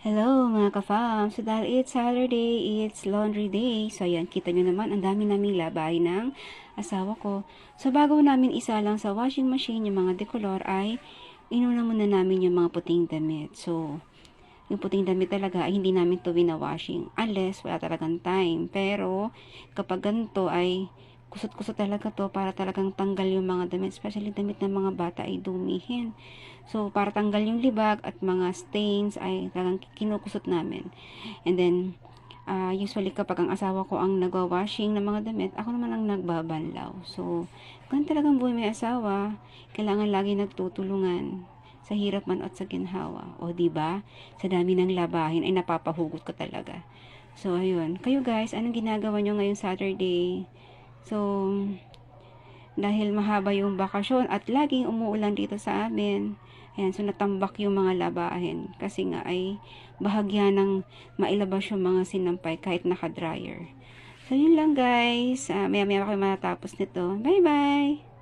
Hello mga ka-fam! So dahil it's Saturday, it's laundry day. So ayan, kita nyo naman, ang dami naming labay ng asawa ko. So bago namin isa lang sa washing machine yung mga decolor ay inuna muna namin yung mga puting damit. So yung puting damit talaga ay hindi namin to wina-washing unless wala talagang time. Pero kapag ganito ay kusot-kusot talaga to para talagang tanggal yung mga damit, especially damit ng mga bata ay dumihin. So para tanggal yung libag at mga stains ay talagang kinukusot namin. And then usually kapag ang asawa ko ang nagwa-washing ng mga damit, ako naman ang nagbabanlaw. So ganun talagang buhay may asawa, kailangan lagi nagtutulungan sa hirap man at sa ginhawa. O di ba? Sa dami ng labahin ay napapahugot ka talaga. So ayun, kayo guys, anong ginagawa nyo ngayong Saturday? So dahil mahaba yung bakasyon at laging umuulan dito sa amin, ayan, so natambak yung mga labahin kasi nga ay bahagya ng mailabas yung mga sinampay kahit naka-dryer. So yun lang guys, maya maya ako matapos nito. Bye bye!